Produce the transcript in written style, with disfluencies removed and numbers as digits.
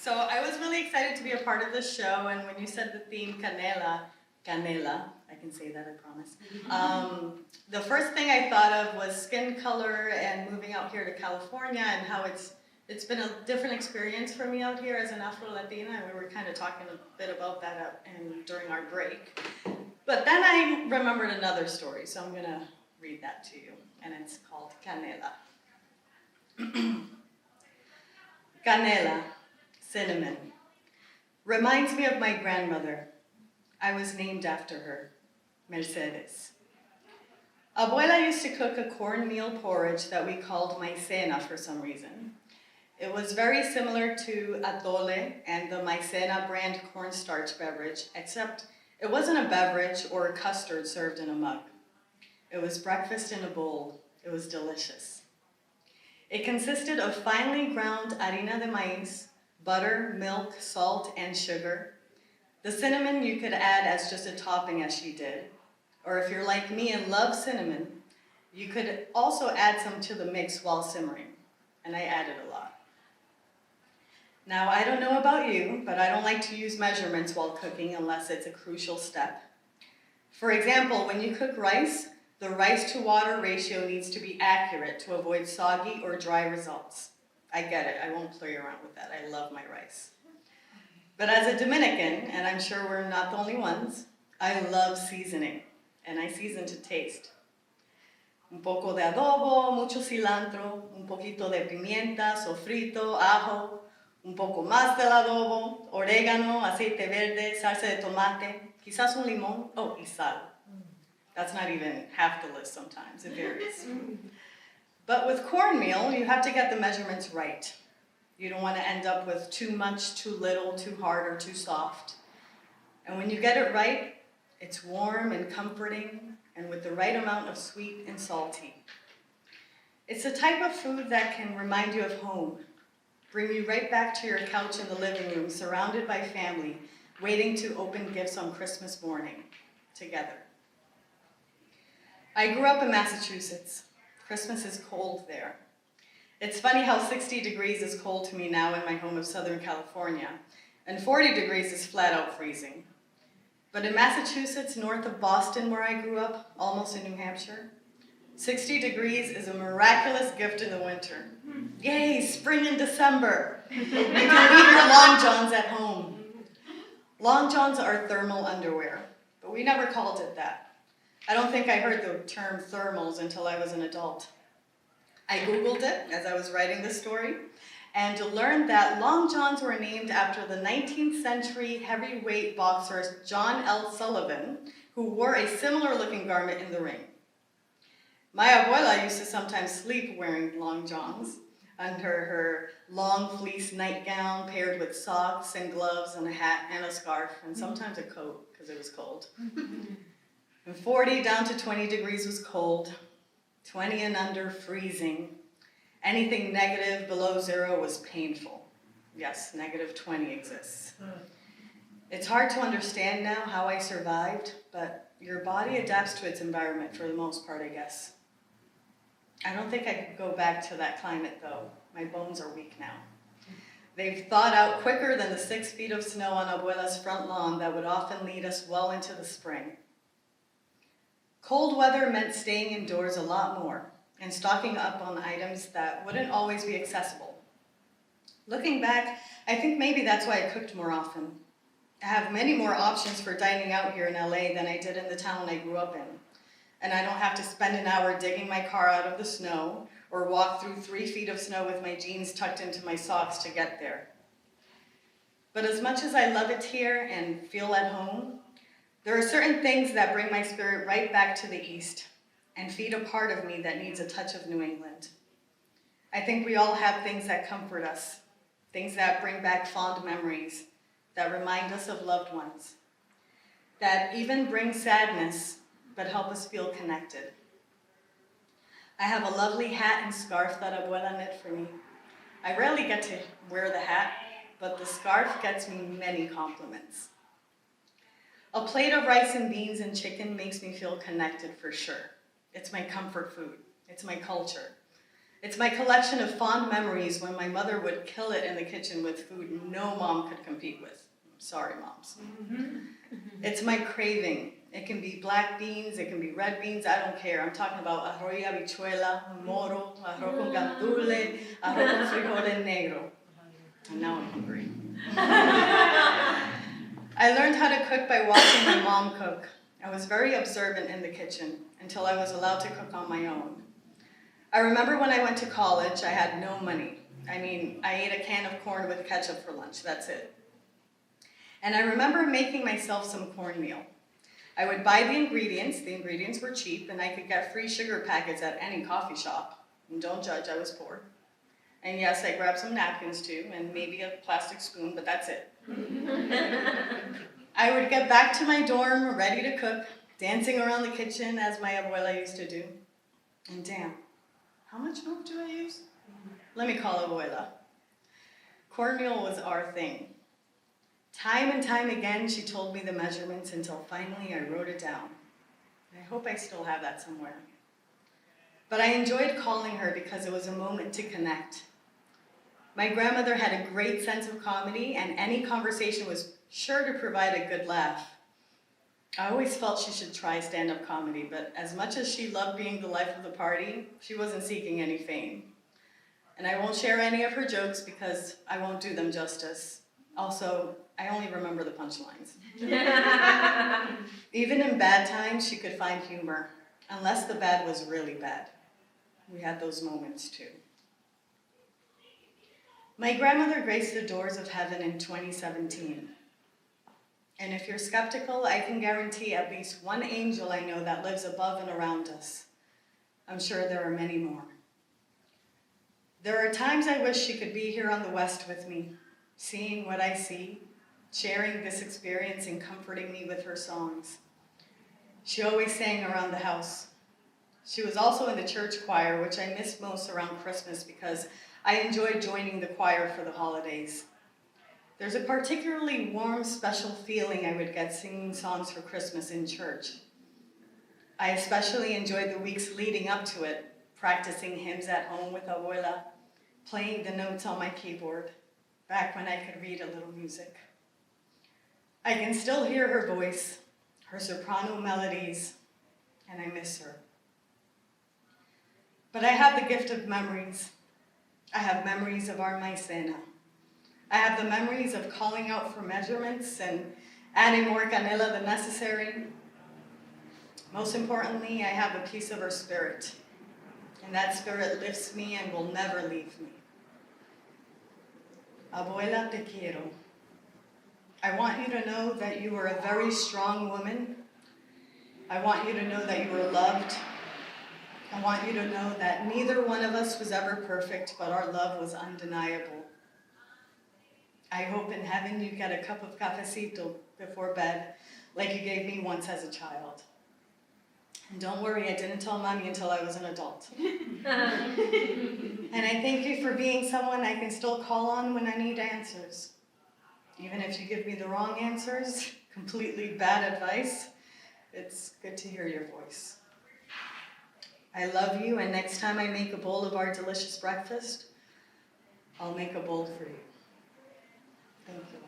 So I was really excited to be a part of this show, and when you said the theme Canela, I can say that, I promise. The first thing I thought of was skin color and moving out here to California and how it's been a different experience for me out here as an Afro-Latina, and we were kind of talking a bit about that during our break. But then I remembered another story, so I'm going to read that to you, and it's called Canela. Canela, cinnamon, reminds me of my grandmother. I was named after her, Mercedes. Abuela used to cook a cornmeal porridge that we called maicena for some reason. It was very similar to atole and the maicena brand cornstarch beverage, except it wasn't a beverage or a custard served in a mug. It was breakfast in a bowl. It was delicious. It consisted of finely ground harina de maíz, butter, milk, salt, and sugar. The cinnamon you could add as just a topping as she did. Or if you're like me and love cinnamon, you could also add some to the mix while simmering. And I added a lot. Now, I don't know about you, but I don't like to use measurements while cooking unless it's a crucial step. For example, when you cook rice, the rice to water ratio needs to be accurate to avoid soggy or dry results. I get it, I won't play around with that. I love my rice. But as a Dominican, and I'm sure we're not the only ones, I love seasoning, and I season to taste. Un poco de adobo, mucho cilantro, un poquito de pimienta, sofrito, ajo, un poco más del adobo, orégano, aceite verde, salsa de tomate, quizás un limón, y sal. That's not even half the list sometimes, it varies. But with cornmeal, you have to get the measurements right. You don't want to end up with too much, too little, too hard, or too soft. And when you get it right, it's warm and comforting, and with the right amount of sweet and salty. It's the type of food that can remind you of home, bring you right back to your couch in the living room, surrounded by family, waiting to open gifts on Christmas morning, together. I grew up in Massachusetts. Christmas is cold there. It's funny how 60 degrees is cold to me now in my home of Southern California, and 40 degrees is flat out freezing. But in Massachusetts, north of Boston where I grew up, almost in New Hampshire, 60 degrees is a miraculous gift in the winter. Yay, spring and December. You can leave your long johns at home. Long johns are thermal underwear, but we never called it that. I don't think I heard the term thermals until I was an adult. I Googled it as I was writing this story, and learned that long johns were named after the 19th century heavyweight boxer John L. Sullivan, who wore a similar looking garment in the ring. My abuela used to sometimes sleep wearing long johns under her long fleece nightgown paired with socks and gloves and a hat and a scarf, and sometimes a coat because it was cold. And 40 down to 20 degrees was cold. 20 and under, freezing. Anything negative below zero was painful. Yes, negative 20 exists. It's hard to understand now how I survived, but your body adapts to its environment for the most part, I guess. I don't think I could go back to that climate, though. My bones are weak now. They've thawed out quicker than the 6 feet of snow on Abuela's front lawn that would often lead us well into the spring. Cold weather meant staying indoors a lot more and stocking up on items that wouldn't always be accessible. Looking back, I think maybe that's why I cooked more often. I have many more options for dining out here in LA than I did in the town I grew up in. And I don't have to spend an hour digging my car out of the snow or walk through 3 feet of snow with my jeans tucked into my socks to get there. But as much as I love it here and feel at home, there are certain things that bring my spirit right back to the East and feed a part of me that needs a touch of New England. I think we all have things that comfort us, things that bring back fond memories, that remind us of loved ones, that even bring sadness, but help us feel connected. I have a lovely hat and scarf that Abuela knit for me. I rarely get to wear the hat, but the scarf gets me many compliments. A plate of rice and beans and chicken makes me feel connected for sure. It's my comfort food. It's my culture. It's my collection of fond memories when my mother would kill it in the kitchen with food no mom could compete with. Sorry, moms. It's my craving. It can be black beans, it can be red beans, I don't care. I'm talking about arroz y habichuela, moro, arroz con gandule, arroz con frijoles negro. And now I'm hungry. I learned how to cook by watching my mom cook. I was very observant in the kitchen until I was allowed to cook on my own. I remember when I went to college, I had no money. I mean, I ate a can of corn with ketchup for lunch, that's it. And I remember making myself some cornmeal. I would buy the ingredients were cheap, and I could get free sugar packets at any coffee shop. And don't judge, I was poor. And yes, I grabbed some napkins too, and maybe a plastic spoon, but that's it. I would get back to my dorm, ready to cook, dancing around the kitchen as my abuela used to do. And damn, how much milk do I use? Let me call abuela. Cornmeal was our thing. Time and time again, she told me the measurements until finally I wrote it down. I hope I still have that somewhere. But I enjoyed calling her because it was a moment to connect. My grandmother had a great sense of comedy, and any conversation was sure to provide a good laugh. I always felt she should try stand-up comedy, but as much as she loved being the life of the party, she wasn't seeking any fame. And I won't share any of her jokes because I won't do them justice. Also, I only remember the punchlines. Even in bad times, she could find humor, unless the bad was really bad. We had those moments too. My grandmother graced the doors of heaven in 2017. And if you're skeptical, I can guarantee at least one angel I know that lives above and around us. I'm sure there are many more. There are times I wish she could be here on the West with me, seeing what I see, sharing this experience and comforting me with her songs. She always sang around the house. She was also in the church choir, which I miss most around Christmas because I enjoyed joining the choir for the holidays. There's a particularly warm, special feeling I would get singing songs for Christmas in church. I especially enjoyed the weeks leading up to it, practicing hymns at home with abuela, playing the notes on my keyboard, back when I could read a little music. I can still hear her voice, her soprano melodies, and I miss her. But I have the gift of memories. I have memories of our maicena. I have the memories of calling out for measurements and adding more canela than necessary. Most importantly, I have a piece of her spirit, and that spirit lifts me and will never leave me. Abuela, te quiero. I want you to know that you are a very strong woman. I want you to know that you are loved. I want you to know that neither one of us was ever perfect, but our love was undeniable. I hope in heaven you get a cup of cafecito before bed, like you gave me once as a child. And don't worry, I didn't tell mommy until I was an adult. And I thank you for being someone I can still call on when I need answers. Even if you give me the wrong answers, completely bad advice, it's good to hear your voice. I love you, and next time I make a bowl of our delicious breakfast, I'll make a bowl for you. Thank you.